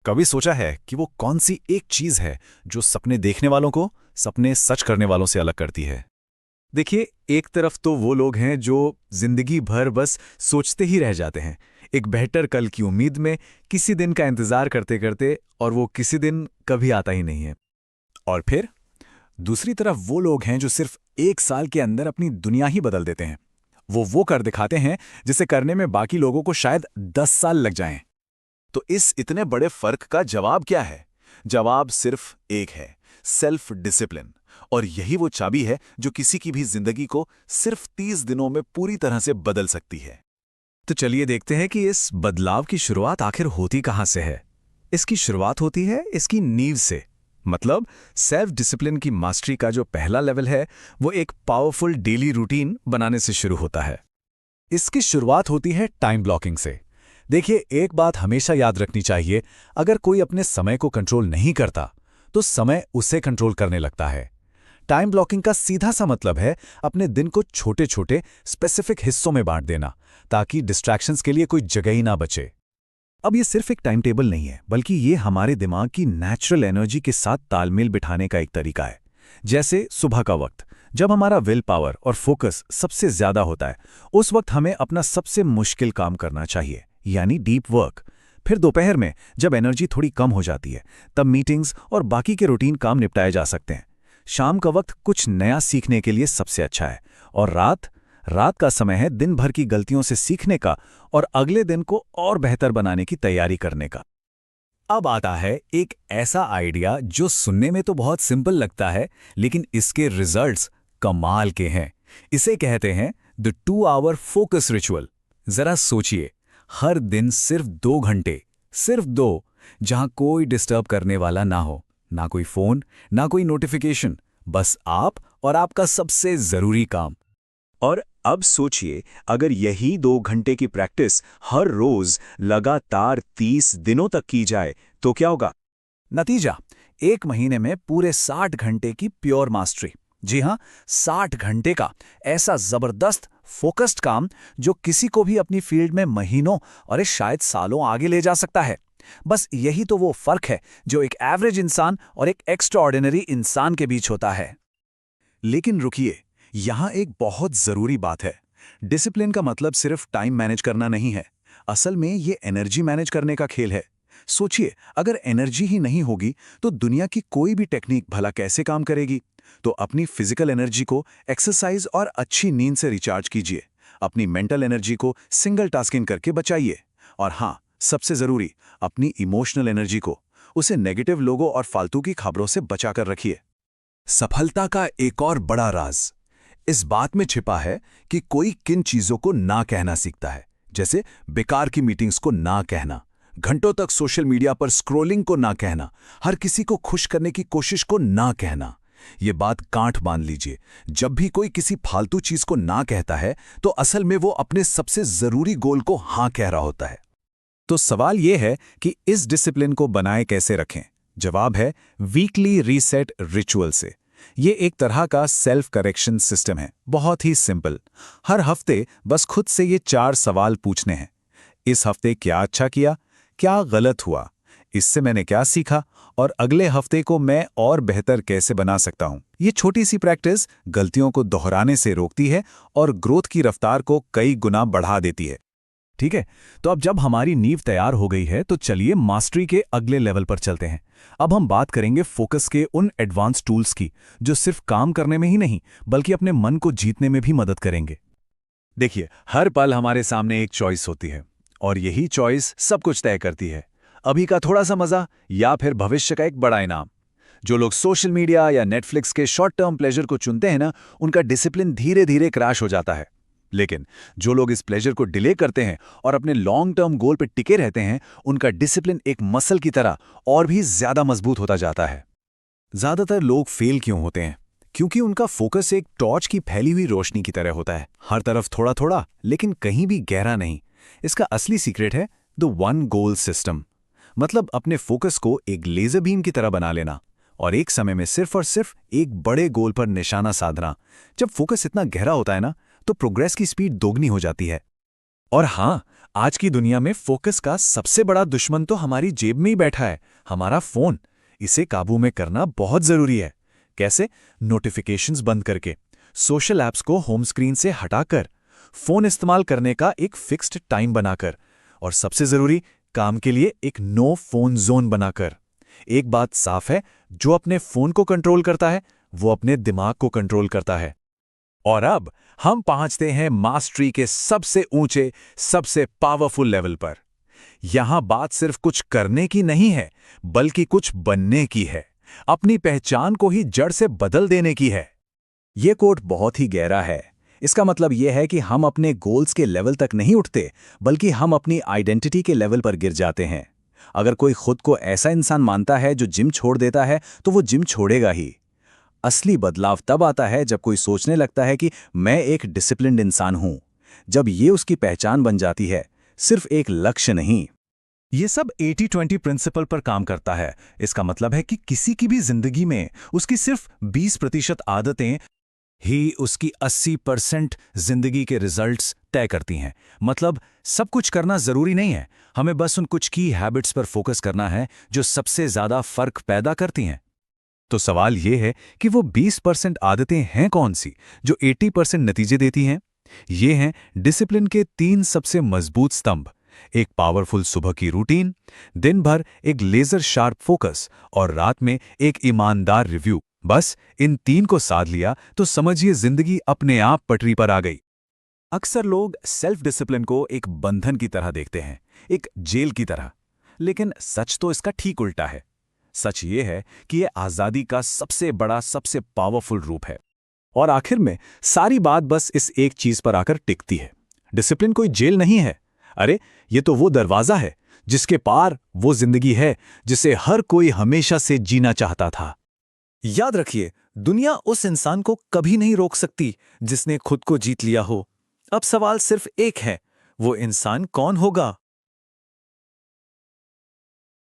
कभी सोचा है कि वो कौन सी एक चीज है जो सपने देखने वालों को सपने सच करने वालों से अलग करती है? देखिए, एक तरफ तो वो लोग हैं जो जिंदगी भर बस सोचते ही रह जाते हैं, एक बेहतर कल की उम्मीद में, किसी दिन का इंतजार करते करते, और वो किसी दिन कभी आता ही नहीं है। और फिर दूसरी तरफ वो लोग हैं जो सिर्फ एक साल के अंदर अपनी दुनिया ही बदल देते हैं। वो कर दिखाते हैं जिसे करने में बाकी लोगों को शायद 10 साल लग जाएं। तो इस इतने बड़े फर्क का जवाब क्या है? जवाब सिर्फ एक है, सेल्फ डिसिप्लिन। और यही वो चाबी है जो किसी की भी जिंदगी को सिर्फ 30 दिनों में पूरी तरह से बदल सकती है। तो चलिए देखते हैं कि इस बदलाव की शुरुआत आखिर होती कहां से है। इसकी शुरुआत होती है इसकी नींव से। मतलब सेल्फ डिसिप्लिन की मास्टरी का जो पहला लेवल है, वो एक पावरफुल डेली रूटीन बनाने से शुरू होता है। इसकी शुरुआत होती है टाइम ब्लॉकिंग से। देखिए, एक बात हमेशा याद रखनी चाहिए, अगर कोई अपने समय को कंट्रोल नहीं करता तो समय उसे कंट्रोल करने लगता है। टाइम ब्लॉकिंग का सीधा सा मतलब है अपने दिन को छोटे छोटे स्पेसिफिक हिस्सों में बांट देना, ताकि डिस्ट्रैक्शंस के लिए कोई जगह ही ना बचे। अब ये सिर्फ एक टाइम टेबल नहीं है, बल्कि ये हमारे दिमाग की नेचुरल एनर्जी के साथ तालमेल बिठाने का एक तरीका है। जैसे सुबह का वक्त, जब हमारा विल पावर और फोकस सबसे ज्यादा होता है, उस वक्त हमें अपना सबसे मुश्किल काम करना चाहिए, यानी डीप वर्क। फिर दोपहर में जब एनर्जी थोड़ी कम हो जाती है, तब मीटिंग्स और बाकी के रूटीन काम निपटाए जा सकते हैं। शाम का वक्त कुछ नया सीखने के लिए सबसे अच्छा है। और रात रात का समय है दिन भर की गलतियों से सीखने का और अगले दिन को और बेहतर बनाने की तैयारी करने का। अब आता है एक ऐसा आइडिया जो सुनने में तो बहुत सिंपल लगता है, लेकिन इसके रिजल्ट्स कमाल के हैं। इसे कहते हैं द 2 आवर फोकस रिचुअल। जरा सोचिए, हर दिन सिर्फ 2 घंटे, सिर्फ 2, जहां कोई डिस्टर्ब करने वाला ना हो, ना कोई फोन, ना कोई नोटिफिकेशन, बस आप और आपका सबसे जरूरी काम। और अब सोचिए, अगर यही 2 घंटे की प्रैक्टिस हर रोज लगातार 30 दिनों तक की जाए तो क्या होगा? नतीजा, एक महीने में पूरे 60 घंटे की प्योर मास्टरी। जी हां, 60 घंटे का ऐसा जबरदस्त फोकस्ड काम जो किसी को भी अपनी फील्ड में महीनों और शायद सालों आगे ले जा सकता है। बस यही तो वो फर्क है जो एक एवरेज इंसान और एक एक्स्ट्राऑर्डिनरी इंसान के बीच होता है। लेकिन रुकिए, यहां एक बहुत जरूरी बात है। डिसिप्लिन का मतलब सिर्फ टाइम मैनेज करना नहीं है। असल में ये एनर्जी मैनेज करने का खेल है। सोचिए, अगर एनर्जी ही नहीं होगी तो दुनिया की कोई भी टेक्निक भला कैसे काम करेगी? तो अपनी फिजिकल एनर्जी को एक्सरसाइज और अच्छी नींद से रिचार्ज कीजिए। अपनी मेंटल एनर्जी को सिंगल टास्किंग करके बचाइए। और हां, सबसे जरूरी, अपनी इमोशनल एनर्जी को, उसे नेगेटिव लोगों और फालतू की खबरों से बचाकर रखिए। सफलता का एक और बड़ा राज इस बात में छिपा है कि कोई किन चीजों को ना कहना सीखता है। जैसे बेकार की मीटिंग्स को ना कहना, घंटों तक सोशल मीडिया पर स्क्रॉलिंग को ना कहना, हर किसी को खुश करने की कोशिश को ना कहना। ये बात गांठ बांध लीजिए, जब भी कोई किसी फालतू चीज को ना कहता है तो असल में वो अपने सबसे जरूरी गोल को हां कह रहा होता है। तो सवाल यह है कि इस डिसिप्लिन को बनाए कैसे रखें? जवाब है वीकली रीसेट रिचुअल से। ये एक तरह का सेल्फ करेक्शन सिस्टम है, बहुत ही सिंपल। हर हफ्ते बस खुद से ये 4 सवाल पूछने हैं। इस हफ्ते क्या अच्छा किया, क्या गलत हुआ, इससे मैंने क्या सीखा, और अगले हफ्ते को मैं और बेहतर कैसे बना सकता हूं। ये छोटी सी प्रैक्टिस गलतियों को दोहराने से रोकती है और ग्रोथ की रफ्तार को कई गुना बढ़ा देती है। ठीक है, तो अब जब हमारी नींव तैयार हो गई है तो चलिए मास्टरी के अगले लेवल पर चलते हैं। अब हम बात करेंगे फोकस के उन एडवांस टूल्स की जो सिर्फ काम करने में ही नहीं, बल्कि अपने मन को जीतने में भी मदद करेंगे। देखिए, हर पल हमारे सामने एक चॉइस होती है और यही चॉइस सब कुछ तय करती है। अभी का थोड़ा सा मजा या फिर भविष्य का एक बड़ा इनाम। जो लोग सोशल मीडिया या नेटफ्लिक्स के शॉर्ट टर्म प्लेजर को चुनते हैं ना, उनका डिसिप्लिन धीरे धीरे क्रैश हो जाता है। लेकिन जो लोग इस प्लेजर को डिले करते हैं और अपने लॉन्ग टर्म गोल पर टिके रहते हैं, उनका डिसिप्लिन एक मसल की तरह और भी ज्यादा मजबूत होता जाता है। ज्यादातर लोग फेल क्यों होते हैं? क्योंकि उनका फोकस एक टॉर्च की फैली हुई रोशनी की तरह होता है, हर तरफ थोड़ा थोड़ा, लेकिन कहीं भी गहरा नहीं। इसका असली सीक्रेट है द वन गोल सिस्टम। मतलब अपने फोकस को एक लेजर बीम की तरह बना लेना और एक समय में सिर्फ और सिर्फ एक बड़े गोल पर निशाना साधना। जब फोकस इतना गहरा होता है ना, तो प्रोग्रेस की स्पीड दोगुनी हो जाती है। और हां, आज की दुनिया में फोकस का सबसे बड़ा दुश्मन तो हमारी जेब में ही बैठा है, हमारा फोन। इसे काबू में करना बहुत जरूरी है। कैसे? नोटिफिकेशंस बंद करके, सोशल ऐप्स को होम स्क्रीन से हटाकर, फोन इस्तेमाल करने का एक फिक्स्ड टाइम बनाकर, और सबसे जरूरी, काम के लिए एक नो फोन जोन बनाकर। एक बात साफ है, जो अपने फोन को कंट्रोल करता है वो अपने दिमाग को कंट्रोल करता है। और अब हम पहुंचते हैं मास्टरी के सबसे ऊंचे, सबसे पावरफुल लेवल पर। यहां बात सिर्फ कुछ करने की नहीं है, बल्कि कुछ बनने की है। अपनी पहचान को ही जड़ से बदल देने की है। ये कोट बहुत ही गहरा है। इसका मतलब यह है कि हम अपने गोल्स के लेवल तक नहीं उठते, बल्कि हम अपनी आइडेंटिटी के लेवल पर गिर जाते हैं। अगर कोई खुद को ऐसा इंसान मानता है जो जिम छोड़ देता है, तो वो जिम छोड़ेगा ही। असली बदलाव तब आता है जब कोई सोचने लगता है कि मैं एक डिसिप्लिन्ड इंसान हूं। जब ये उसकी पहचान बन जाती है, सिर्फ एक लक्ष्य नहीं। ये सब 80-20 प्रिंसिपल पर काम करता है। इसका मतलब है कि किसी की भी जिंदगी में उसकी सिर्फ 20% आदतें ही उसकी 80% जिंदगी के रिजल्ट्स तय करती हैं। मतलब सब कुछ करना जरूरी नहीं है, हमें बस उन कुछ की हैबिट्स पर फोकस करना है जो सबसे ज्यादा फर्क पैदा करती हैं। तो सवाल यह है कि वो 20% आदतें हैं कौन सी जो 80% नतीजे देती हैं? ये हैं डिसिप्लिन के 3 सबसे मजबूत स्तंभ। एक पावरफुल सुबह की रूटीन, दिन भर एक लेजर शार्प फोकस और रात में एक ईमानदार रिव्यू। बस इन 3 को साध लिया तो समझिए जिंदगी अपने आप पटरी पर आ गई। अक्सर लोग सेल्फ डिसिप्लिन को एक बंधन की तरह देखते हैं, एक जेल की तरह। लेकिन सच तो इसका ठीक उल्टा है। सच ये है कि यह आजादी का सबसे बड़ा, सबसे पावरफुल रूप है। और आखिर में सारी बात बस इस एक चीज पर आकर टिकती है। डिसिप्लिन कोई जेल नहीं है। अरे, ये तो वो दरवाजा है जिसके पार वो जिंदगी है जिसे हर कोई हमेशा से जीना चाहता था। याद रखिए, दुनिया उस इंसान को कभी नहीं रोक सकती जिसने खुद को जीत लिया हो। अब सवाल सिर्फ एक है, वो इंसान कौन होगा?